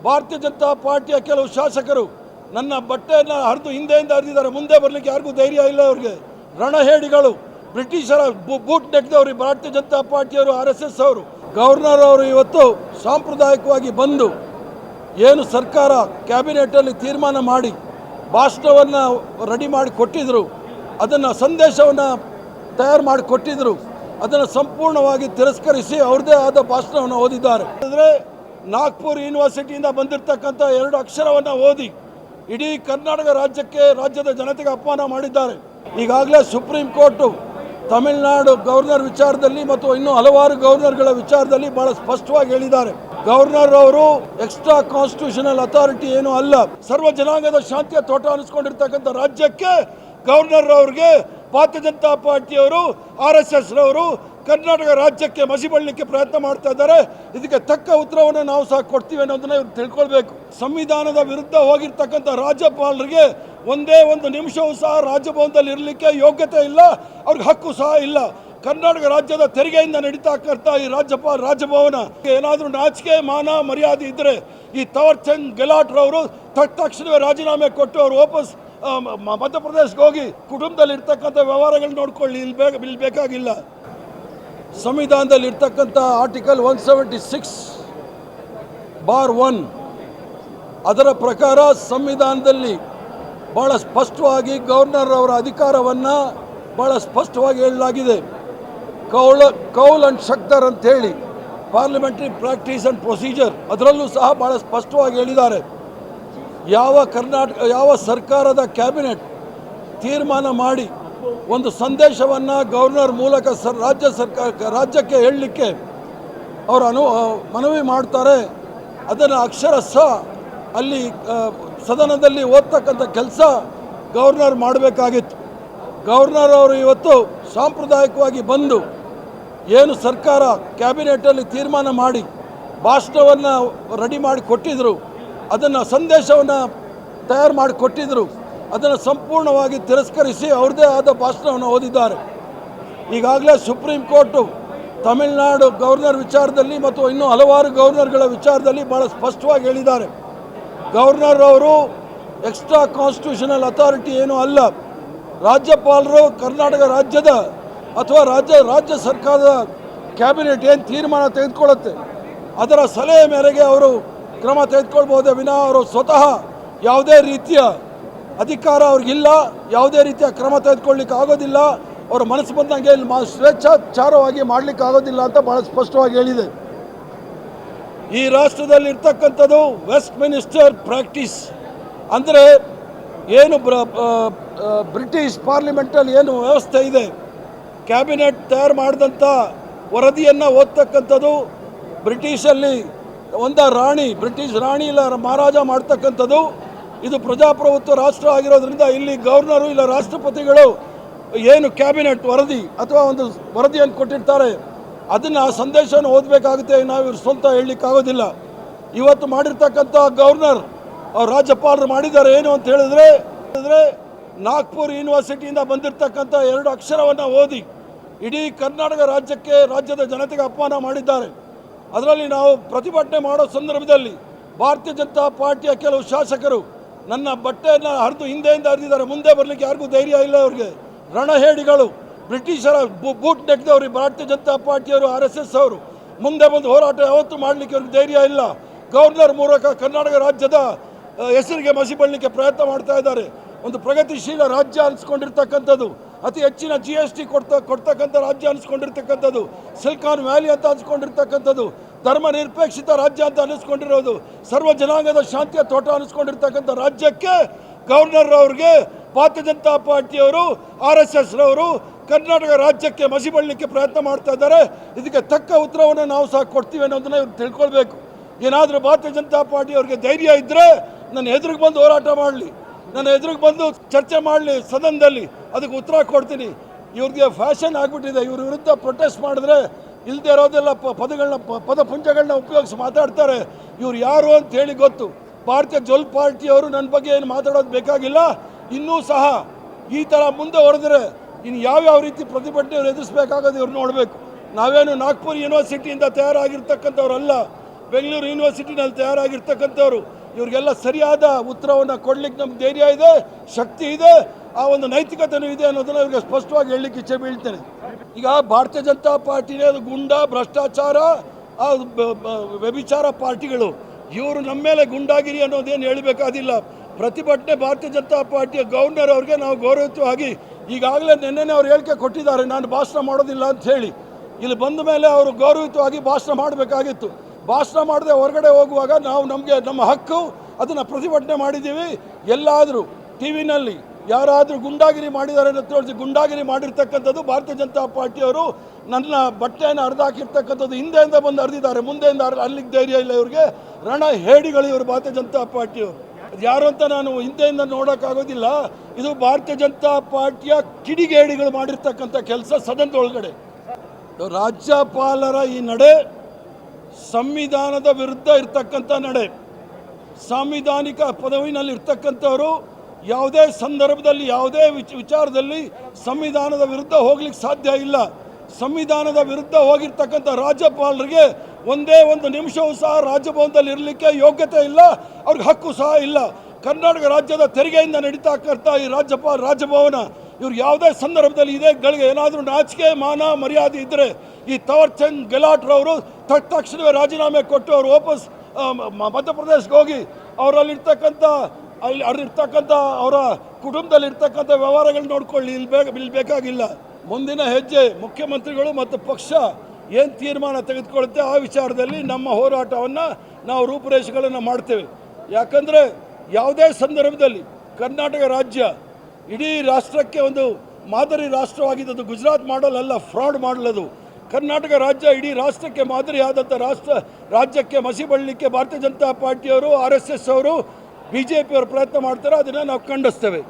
ಭಾರತೀಯ ಜನತಾ ಪಾರ್ಟಿಯ ಕೆಲವು ಶಾಸಕರು ನನ್ನ ಬಟ್ಟೆಯನ್ನು ಹರಿದು ಹಿಂದೆಯಿಂದ ಹರಿದಿದ್ದಾರೆ. ಮುಂದೆ ಬರಲಿಕ್ಕೆ ಯಾರಿಗೂ ಧೈರ್ಯ ಇಲ್ಲ. ಅವ್ರಿಗೆ ರಣಹೇಡಿಗಳು, ಬ್ರಿಟಿಷರ ಬೂಟ್ ನೆಕ್ದವರು ಭಾರತೀಯ ಜನತಾ ಪಾರ್ಟಿಯವರು, RSS ಅವರು. ಗವರ್ನರ್ ಅವರು ಇವತ್ತು ಸಾಂಪ್ರದಾಯಿಕವಾಗಿ ಬಂದು ಏನು ಸರ್ಕಾರ ಕ್ಯಾಬಿನೆಟಲ್ಲಿ ತೀರ್ಮಾನ ಮಾಡಿ ಭಾಷಣವನ್ನು ರೆಡಿ ಮಾಡಿ ಕೊಟ್ಟಿದ್ದರು, ಅದನ್ನು ಸಂದೇಶವನ್ನು ತಯಾರು ಮಾಡಿ ಕೊಟ್ಟಿದ್ದರು, ಅದನ್ನು ಸಂಪೂರ್ಣವಾಗಿ ತಿರಸ್ಕರಿಸಿ ಅವ್ರದ್ದೇ ಆದ ಭಾಷಣವನ್ನು ಓದಿದ್ದಾರೆ. ಅಂದರೆ ನಾಗ್ಪುರ್ ಯೂನಿವರ್ಸಿಟಿಯಿಂದ ಬಂದಿರತಕ್ಕಂಥ 2 ಅಕ್ಷರವನ್ನು ಓದಿ ಇಡೀ ಕರ್ನಾಟಕ ರಾಜ್ಯದ ಜನತೆಗೆ ಅಪಮಾನ ಮಾಡಿದ್ದಾರೆ. ಈಗಾಗಲೇ ಸುಪ್ರೀಂ ಕೋರ್ಟು ತಮಿಳುನಾಡು ಗವರ್ನರ್ ವಿಚಾರದಲ್ಲಿ ಮತ್ತು ಇನ್ನೂ ಹಲವಾರು ಗವರ್ನರ್ಗಳ ವಿಚಾರದಲ್ಲಿ ಬಹಳ ಸ್ಪಷ್ಟವಾಗಿ ಹೇಳಿದ್ದಾರೆ. ಗವರ್ನರ್ ಅವರು ಎಕ್ಸ್ಟ್ರಾ ಕಾನ್ಸ್ಟಿಟ್ಯೂಷನಲ್ ಅಥಾರಿಟಿ ಏನೂ ಅಲ್ಲ. ಸರ್ವ ಜನಾಂಗದ ಶಾಂತಿಯ ತೋಟ ಅನಿಸ್ಕೊಂಡಿರ್ತಕ್ಕಂಥ ರಾಜ್ಯಕ್ಕೆ ಗವರ್ನರ್ ಅವ್ರಿಗೆ ಭಾರತೀಯ ಜನತಾ ಪಾರ್ಟಿಯವರು, RSS ರವರು ಕರ್ನಾಟಕ ರಾಜ್ಯಕ್ಕೆ ಮಸಿ ಬಳ್ಳಲಿಕ್ಕೆ ಪ್ರಯತ್ನ ಮಾಡ್ತಾ ಇದ್ದಾರೆ. ಇದಕ್ಕೆ ತಕ್ಕ ಉತ್ತರವನ್ನು ನಾವು ಸಹ ಕೊಡ್ತೀವಿ ಅನ್ನೋದನ್ನ ಇವ್ರು ತಿಳ್ಕೊಳ್ಬೇಕು. ಸಂವಿಧಾನದ ವಿರುದ್ಧ ಹೋಗಿರ್ತಕ್ಕಂಥ ರಾಜ್ಯಪಾಲರಿಗೆ ಒಂದೇ ಒಂದು ನಿಮಿಷವೂ ಸಹ ರಾಜಭವನದಲ್ಲಿ ಇರಲಿಕ್ಕೆ ಯೋಗ್ಯತೆ ಇಲ್ಲ, ಅವ್ರಿಗೆ ಹಕ್ಕು ಸಹ ಇಲ್ಲ. ಕರ್ನಾಟಕ ರಾಜ್ಯದ ತೆರಿಗೆಯಿಂದ ನಡೀತಕ್ಕಂಥ ಈ ರಾಜಭವನ ಏನಾದರೂ ನಾಚಿಕೆ ಮಾನ ಮರ್ಯಾದೆ ಇದ್ದರೆ ಈ ತವರ್ ಚಂದ್ ಗೆಲಾಟ್ ರವರು ತಕ್ಷಣವೇ ರಾಜೀನಾಮೆ ಕೊಟ್ಟು ಅವರು ವಾಪಸ್ ಮಧ್ಯಪ್ರದೇಶಕ್ಕೆ ಹೋಗಿ ಕುಟುಂಬದಲ್ಲಿ ಇರ್ತಕ್ಕಂಥ ವ್ಯವಹಾರಗಳನ್ನ ನೋಡ್ಕೊಳ್ಳಿ. ಇಲ್ಲಿ ಬೇಕಾಗಿಲ್ಲ. ಸಂವಿಧಾನದಲ್ಲಿ ಇರ್ತಕ್ಕಂಥ ಆರ್ಟಿಕಲ್ 176(1) ಅದರ ಪ್ರಕಾರ ಸಂವಿಧಾನದಲ್ಲಿ ಭಾಳ ಸ್ಪಷ್ಟವಾಗಿ ಗವರ್ನರ್ ಅವರ ಅಧಿಕಾರವನ್ನು ಭಾಳ ಸ್ಪಷ್ಟವಾಗಿ ಹೇಳಲಾಗಿದೆ. ಕೌಲ್ ಅಂಡ್ ಶಕ್ತರ್ ಅಂತೇಳಿ ಪಾರ್ಲಿಮೆಂಟ್ರಿ ಪ್ರಾಕ್ಟೀಸ್ ಆ್ಯಂಡ್ ಪ್ರೊಸೀಜರ್ ಅದರಲ್ಲೂ ಸಹ ಭಾಳ ಸ್ಪಷ್ಟವಾಗಿ ಹೇಳಿದ್ದಾರೆ. ಯಾವ ಸರ್ಕಾರದ ಕ್ಯಾಬಿನೆಟ್ ತೀರ್ಮಾನ ಮಾಡಿ ಒಂದು ಸಂದೇಶವನ್ನು ಗವರ್ನರ್ ಮೂಲಕ ರಾಜ್ಯಕ್ಕೆ ಹೇಳಲಿಕ್ಕೆ ಅವರು ಮನವಿ ಮಾಡ್ತಾರೆ, ಅದನ್ನು ಅಕ್ಷರಶಃ ಅಲ್ಲಿ ಸದನದಲ್ಲಿ ಓದ್ತಕ್ಕಂಥ ಕೆಲಸ ಗವರ್ನರ್ ಮಾಡಬೇಕಾಗಿತ್ತು. ಗವರ್ನರ್ ಅವರು ಇವತ್ತು ಸಾಂಪ್ರದಾಯಿಕವಾಗಿ ಬಂದು ಏನು ಸರ್ಕಾರ ಕ್ಯಾಬಿನೆಟಲ್ಲಿ ತೀರ್ಮಾನ ಮಾಡಿ ಭಾಷಣವನ್ನು ರೆಡಿ ಮಾಡಿ ಕೊಟ್ಟಿದ್ದರು, ಅದನ್ನು ಸಂದೇಶವನ್ನು ತಯಾರು ಮಾಡಿ ಕೊಟ್ಟಿದ್ದರು, ಅದನ್ನು ಸಂಪೂರ್ಣವಾಗಿ ತಿರಸ್ಕರಿಸಿ ಅವ್ರದ್ದೇ ಆದ ಭಾಷಣವನ್ನು ಓದಿದ್ದಾರೆ. ಈಗಾಗಲೇ ಸುಪ್ರೀಂ ಕೋರ್ಟು ತಮಿಳುನಾಡು ಗವರ್ನರ್ ವಿಚಾರದಲ್ಲಿ ಮತ್ತು ಇನ್ನೂ ಹಲವಾರು ಗವರ್ನರ್ಗಳ ವಿಚಾರದಲ್ಲಿ ಭಾಳ ಸ್ಪಷ್ಟವಾಗಿ ಹೇಳಿದ್ದಾರೆ. ಗವರ್ನರ್ ಅವರು ಎಕ್ಸ್ಟ್ರಾ ಕಾನ್ಸ್ಟಿಟ್ಯೂಷನಲ್ ಅಥಾರಿಟಿ ಏನೂ ಅಲ್ಲ. ರಾಜ್ಯಪಾಲರು ಕರ್ನಾಟಕ ರಾಜ್ಯದ ಅಥವಾ ರಾಜ್ಯ ಸರ್ಕಾರದ ಕ್ಯಾಬಿನೆಟ್ ಏನು ತೀರ್ಮಾನ ತೆಗೆದುಕೊಳ್ಳುತ್ತೆ ಅದರ ಸಲಹೆ ಮೇರೆಗೆ ಅವರು ಕ್ರಮ ತೆಗೆದುಕೊಳ್ಬಹುದೇ ವಿನಃ ಅವರು ಸ್ವತಃ ಯಾವುದೇ ರೀತಿಯ ಅಧಿಕಾರ ಅವ್ರಿಗಿಲ್ಲ, ಯಾವುದೇ ರೀತಿಯ ಕ್ರಮ ತೆಗೆದುಕೊಳ್ಳಿಕ್ಕೆ ಆಗೋದಿಲ್ಲ. ಅವರ ಮನಸ್ಸು ಬಂದಂಗೆ ಇಲ್ಲಿ ಸ್ವೇಚ್ಛಾಚಾರವಾಗಿ ಮಾಡಲಿಕ್ಕೆ ಆಗೋದಿಲ್ಲ ಅಂತ ಭಾಳ ಸ್ಪಷ್ಟವಾಗಿ ಹೇಳಿದೆ. ಈ ರಾಷ್ಟ್ರದಲ್ಲಿ ಇರ್ತಕ್ಕಂಥದ್ದು ವೆಸ್ಟ್ ಮಿನಿಸ್ಟರ್ ಪ್ರಾಕ್ಟೀಸ್ ಅಂದರೆ ಏನು ಬ್ರಿಟಿಷ್ ಪಾರ್ಲಿಮೆಂಟಲ್ಲಿ ಏನು ವ್ಯವಸ್ಥೆ ಇದೆ, ಕ್ಯಾಬಿನೆಟ್ ತಯಾರು ಮಾಡಿದಂಥ ವರದಿಯನ್ನು ಓದ್ತಕ್ಕಂಥದ್ದು ಬ್ರಿಟಿಷಲ್ಲಿ ಬ್ರಿಟಿಷ್ ರಾಣಿ ಇಲ್ಲ ಮಹಾರಾಜ ಮಾಡ್ತಕ್ಕಂಥದ್ದು. ಇದು ಪ್ರಜಾಪ್ರಭುತ್ವ ರಾಷ್ಟ್ರ ಆಗಿರೋದ್ರಿಂದ ಇಲ್ಲಿ ಗವರ್ನರು ಇಲ್ಲ ರಾಷ್ಟ್ರಪತಿಗಳು ಏನು ಕ್ಯಾಬಿನೆಟ್ ವರದಿ ಅಥವಾ ಒಂದು ವರದಿಯನ್ನು ಕೊಟ್ಟಿರ್ತಾರೆ ಅದನ್ನು ಸಂದೇಶವನ್ನು ಓದಬೇಕಾಗುತ್ತೆ. ನಾವು ಇವ್ರು ಸ್ವಂತ ಹೇಳಲಿಕ್ಕಾಗೋದಿಲ್ಲ. ಇವತ್ತು ಮಾಡಿರ್ತಕ್ಕಂಥ ಗವರ್ನರ್ ಅವ್ರು ರಾಜ್ಯಪಾಲರು ಮಾಡಿದ್ದಾರೆ ಏನು ಅಂತ ಹೇಳಿದ್ರೆ ನಾಗ್ಪುರ್ ಯೂನಿವರ್ಸಿಟಿಯಿಂದ ಬಂದಿರತಕ್ಕಂಥ 2 ಅಕ್ಷರವನ್ನು ಓದಿ ಇಡೀ ಕರ್ನಾಟಕ ರಾಜ್ಯದ ಜನತೆಗೆ ಅಪಮಾನ ಮಾಡಿದ್ದಾರೆ. ಅದರಲ್ಲಿ ನಾವು ಪ್ರತಿಭಟನೆ ಮಾಡೋ ಸಂದರ್ಭದಲ್ಲಿ ಭಾರತೀಯ ಜನತಾ ಪಾರ್ಟಿಯ ಕೆಲವು ಶಾಸಕರು ನನ್ನ ಬಟ್ಟೆಯನ್ನು ಹರಿದು ಹಿಂದೆಯಿಂದ ಹರಿದಿದ್ದಾರೆ. ಮುಂದೆ ಬರಲಿಕ್ಕೆ ಯಾರಿಗೂ ಧೈರ್ಯ ಇಲ್ಲ. ಅವ್ರಿಗೆ ರಣಹೇಡಿಗಳು, ಬ್ರಿಟಿಷರ ಬೂಟ್ ನೆಕ್ದವರು ಭಾರತೀಯ ಜನತಾ ಪಾರ್ಟಿಯವರು, RSS ಅವರು. ಮುಂದೆ ಬಂದು ಹೋರಾಟ ಯಾವತ್ತೂ ಮಾಡಲಿಕ್ಕೆ ಅವ್ರಿಗೆ ಧೈರ್ಯ ಇಲ್ಲ. ಗವರ್ನರ್ ಮೂಲಕ ಕರ್ನಾಟಕ ರಾಜ್ಯದ ಹೆಸರಿಗೆ ಮಸಿ ಬಳ್ಳಲಿಕ್ಕೆ ಪ್ರಯತ್ನ ಮಾಡ್ತಾ ಇದ್ದಾರೆ. ಒಂದು ಪ್ರಗತಿಶೀಲ ರಾಜ್ಯ ಅನಿಸ್ಕೊಂಡಿರ್ತಕ್ಕಂಥದ್ದು, ಅತಿ ಹೆಚ್ಚಿನ GST ಕೊಡ್ತಕ್ಕಂಥ ರಾಜ್ಯ ಅನಿಸ್ಕೊಂಡಿರ್ತಕ್ಕಂಥದ್ದು, ಸಿಲಿಕಾನ್ ವ್ಯಾಲಿ ಅಂತ ಅನಿಸ್ಕೊಂಡಿರ್ತಕ್ಕಂಥದ್ದು, ಧರ್ಮ ನಿರಪೇಕ್ಷಿತ ರಾಜ್ಯ ಅಂತ ಅನಿಸ್ಕೊಂಡಿರೋದು, ಸರ್ವ ಜನಾಂಗದ ಶಾಂತಿಯ ತೋಟ ಅನಿಸ್ಕೊಂಡಿರ್ತಕ್ಕಂಥ ರಾಜ್ಯಕ್ಕೆ ಗವರ್ನರ್ ಅವ್ರಿಗೆ ಭಾರತೀಯ ಜನತಾ ಪಾರ್ಟಿಯವರು, RSS ರವರು ಕರ್ನಾಟಕ ರಾಜ್ಯಕ್ಕೆ ಮಸಿ ಬಳ್ಳಲಿಕ್ಕೆ ಪ್ರಯತ್ನ ಮಾಡ್ತಾ ಇದ್ದಾರೆ. ಇದಕ್ಕೆ ತಕ್ಕ ಉತ್ತರವನ್ನು ನಾವು ಸಹ ಕೊಡ್ತೀವಿ ಅನ್ನೋದನ್ನ ಇವ್ರು ತಿಳ್ಕೊಳ್ಬೇಕು. ಏನಾದರೂ ಭಾರತೀಯ ಜನತಾ ಪಾರ್ಟಿ ಅವ್ರಿಗೆ ಧೈರ್ಯ ಇದ್ದರೆ ನನ್ನ ಎದುರಿಗೆ ಬಂದು ಹೋರಾಟ ಮಾಡಲಿ, ನನ್ನ ಎದುರಿಗೆ ಬಂದು ಚರ್ಚೆ ಮಾಡಲಿ ಸದನದಲ್ಲಿ, ಅದಕ್ಕೆ ಉತ್ತರ ಕೊಡ್ತೀನಿ. ಇವ್ರಿಗೆ ಫ್ಯಾಷನ್ ಆಗಿಬಿಟ್ಟಿದೆ. ಇವ್ರ ವಿರುದ್ಧ ಪ್ರೊಟೆಸ್ಟ್ ಮಾಡಿದ್ರೆ ಇಲ್ಲದೆ ಇರೋದೆಲ್ಲ ಪದಪುಂಜಗಳನ್ನ ಉಪಯೋಗಿಸಿ ಮಾತಾಡ್ತಾರೆ. ಇವ್ರು ಯಾರು ಅಂತ ಹೇಳಿ ಗೊತ್ತು. ಭಾರತೀಯ ಜನತಾ ಪಾರ್ಟಿಯವರು ನನ್ನ ಬಗ್ಗೆ ಏನು ಮಾತಾಡೋದು ಬೇಕಾಗಿಲ್ಲ. ಇನ್ನೂ ಸಹ ಈ ಥರ ಮುಂದೆ ಹೊಡೆದ್ರೆ ಇನ್ನು ಯಾವ್ಯಾವ ರೀತಿ ಪ್ರತಿಭಟನೆ ಎದುರಿಸಬೇಕಾಗೋದು ಇವ್ರು ನೋಡಬೇಕು. ನಾವೇನು ನಾಗ್ಪುರ್ ಯೂನಿವರ್ಸಿಟಿಯಿಂದ ತಯಾರಾಗಿರ್ತಕ್ಕಂಥವ್ರಲ್ಲ, ಬೆಂಗಳೂರು ಯೂನಿವರ್ಸಿಟಿನಲ್ಲಿ ತಯಾರಾಗಿರ್ತಕ್ಕಂಥವ್ರು. ಇವ್ರಿಗೆಲ್ಲ ಸರಿಯಾದ ಉತ್ತರವನ್ನು ಕೊಡ್ಲಿಕ್ಕೆ ನಮ್ಗೆ ಧೈರ್ಯ ಇದೆ, ಶಕ್ತಿ ಇದೆ, ಆ ಒಂದು ನೈತಿಕತೆಯೂ ಇದೆ ಅನ್ನೋದನ್ನು ಇವ್ರಿಗೆ ಸ್ಪಷ್ಟವಾಗಿ ಹೇಳಲಿಕ್ಕೆ ಇಚ್ಛೆ ಬೀಳ್ತೇನೆ. ಈಗ ಭಾರತೀಯ ಜನತಾ ಪಾರ್ಟಿನೇ ಅದು ಗುಂಡ, ಭ್ರಷ್ಟಾಚಾರ, ವ್ಯಭಿಚಾರ ಪಾರ್ಟಿಗಳು. ಇವರು ನಮ್ಮ ಮೇಲೆ ಗುಂಡಾಗಿರಿ ಅನ್ನೋದೇನು ಹೇಳಬೇಕಾದಿಲ್ಲ. ಪ್ರತಿಭಟನೆ ಭಾರತೀಯ ಜನತಾ ಪಾರ್ಟಿಯ ಗವರ್ನರ್ ಅವ್ರಿಗೆ ನಾವು ಗೌರವಯುತವಾಗಿ ಈಗಾಗಲೇ ನಿನ್ನೆ ಅವ್ರು ಹೇಳಿಕೆ ಕೊಟ್ಟಿದ್ದಾರೆ, ನಾನು ಭಾಷಣ ಮಾಡೋದಿಲ್ಲ ಅಂತ ಹೇಳಿ. ಇಲ್ಲಿ ಬಂದ ಮೇಲೆ ಅವರು ಗೌರವಯುತವಾಗಿ ಭಾಷಣ ಮಾಡಬೇಕಾಗಿತ್ತು. ಭಾಷಣ ಮಾಡದೆ ಹೊರಗಡೆ ಹೋಗುವಾಗ ನಾವು ನಮ್ಮ ಹಕ್ಕು, ಅದನ್ನು ಪ್ರತಿಭಟನೆ ಮಾಡಿದ್ದೀವಿ. ಎಲ್ಲಾದರೂ ಟಿ ವಿನಲ್ಲಿ ಯಾರಾದರೂ ಗುಂಡಾಗಿರಿ ಮಾಡಿದ್ದಾರೆ ಅಂತ ತೋರಿಸಿ, ಗುಂಡಾಗಿರಿ ಮಾಡಿರ್ತಕ್ಕಂಥದ್ದು ಭಾರತೀಯ ಜನತಾ ಪಾರ್ಟಿಯವರು. ನನ್ನ ಬಟ್ಟೆಯನ್ನು ಹರಿದಾಕಿರ್ತಕ್ಕಂಥದ್ದು ಹಿಂದೆಯಿಂದ ಬಂದು ಹರಿದಿದ್ದಾರೆ, ಮುಂದೆಯಿಂದ ಅಲ್ಲಿಗೆ ಧೈರ್ಯ ಇಲ್ಲ ಇವ್ರಿಗೆ. ರಣ ಹೇಡಿಗಳು ಇವರು ಭಾರತೀಯ ಜನತಾ ಪಾರ್ಟಿಯವರು. ಯಾರು ಅಂತ ನಾನು ಹಿಂದೆಯಿಂದ ನೋಡೋಕ್ಕಾಗೋದಿಲ್ಲ. ಇದು ಭಾರತೀಯ ಜನತಾ ಪಾರ್ಟಿಯ ಕಿಡಿಗೇಡಿಗಳು ಮಾಡಿರ್ತಕ್ಕಂಥ ಕೆಲಸ ಸದನದೊಳಗಡೆ. ರಾಜ್ಯಪಾಲರ ಈ ನಡೆ ಸಂವಿಧಾನದ ವಿರುದ್ಧ ಇರ್ತಕ್ಕಂಥ ನಡೆ. ಸಾಂವಿಧಾನಿಕ ಪದವಿನಲ್ಲಿ ಇರ್ತಕ್ಕಂಥವರು ಯಾವುದೇ ಸಂದರ್ಭದಲ್ಲಿ ಯಾವುದೇ ವಿಚಾರದಲ್ಲಿ ಸಂವಿಧಾನದ ವಿರುದ್ಧ ಹೋಗ್ಲಿಕ್ಕೆ ಸಾಧ್ಯ ಇಲ್ಲ. ಸಂವಿಧಾನದ ವಿರುದ್ಧ ಹೋಗಿರ್ತಕ್ಕಂಥ ರಾಜ್ಯಪಾಲರಿಗೆ ಒಂದೇ ಒಂದು ನಿಮಿಷವೂ ಸಹ ರಾಜಭವನದಲ್ಲಿ ಇರಲಿಕ್ಕೆ ಯೋಗ್ಯತೆ ಇಲ್ಲ, ಅವ್ರಿಗೆ ಹಕ್ಕು ಸಹ ಇಲ್ಲ. ಕರ್ನಾಟಕ ರಾಜ್ಯದ ತೆರಿಗೆಯಿಂದ ನಡೀತಕ್ಕಂಥ ಈ ರಾಜಭವನ ಇವ್ರು ಯಾವುದೇ ಸಂದರ್ಭದಲ್ಲಿ ಇದೇ ಗಳಿಗೆ ಏನಾದರೂ ನಾಚಿಕೆ ಮಾನ ಮರ್ಯಾದೆ ಇದ್ದರೆ ಈ ತವರ್ಚಂದ್ ಗೆಲಾಟ್ರವರು ತಕ್ಷಣವೇ ರಾಜೀನಾಮೆ ಕೊಟ್ಟು ಅವರು ವಾಪಸ್ ಮಧ್ಯಪ್ರದೇಶಕ್ಕೆ ಹೋಗಿ ಅವರಲ್ಲಿರ್ತಕ್ಕಂಥ ಅವರ ಕುಟುಂಬದಲ್ಲಿರ್ತಕ್ಕಂಥ ವ್ಯವಹಾರಗಳು ನೋಡ್ಕೊಳ್ಳಿ. ಇಲ್ಲಿ ಬೇಕಾಗಿಲ್ಲ. ಮುಂದಿನ ಹೆಜ್ಜೆ ಮುಖ್ಯಮಂತ್ರಿಗಳು ಮತ್ತು ಪಕ್ಷ ಏನು ತೀರ್ಮಾನ ತೆಗೆದುಕೊಳ್ಳುತ್ತೆ ಆ ವಿಚಾರದಲ್ಲಿ ನಮ್ಮ ಹೋರಾಟವನ್ನು ನಾವು ರೂಪುರೇಷೆಗಳನ್ನು ಮಾಡ್ತೇವೆ. ಯಾಕಂದರೆ ಯಾವುದೇ ಸಂದರ್ಭದಲ್ಲಿ ಕರ್ನಾಟಕ ರಾಜ್ಯ ಇಡೀ ರಾಷ್ಟ್ರಕ್ಕೆ ಒಂದು ಮಾದರಿ ರಾಷ್ಟ್ರವಾಗಿದ್ದು. ಗುಜರಾತ್ ಮಾಡಲ್ ಅಲ್ಲ, ಫ್ರಾಡ್ ಮಾಡಲ್ ಅದು. ಕರ್ನಾಟಕ ರಾಜ್ಯ ಇಡೀ ರಾಷ್ಟ್ರಕ್ಕೆ ಮಾದರಿಯಾದಂಥ ರಾಜ್ಯಕ್ಕೆ ಮಸಿ ಬಳ್ಳಲಿಕ್ಕೆ ಭಾರತೀಯ ಜನತಾ ಪಾರ್ಟಿಯವರು, RSS ಅವರು, BJP ಅವರು ಪ್ರಯತ್ನ ಮಾಡ್ತಾರೆ. ಅದನ್ನು ನಾವು ಖಂಡಿಸ್ತೇವೆ.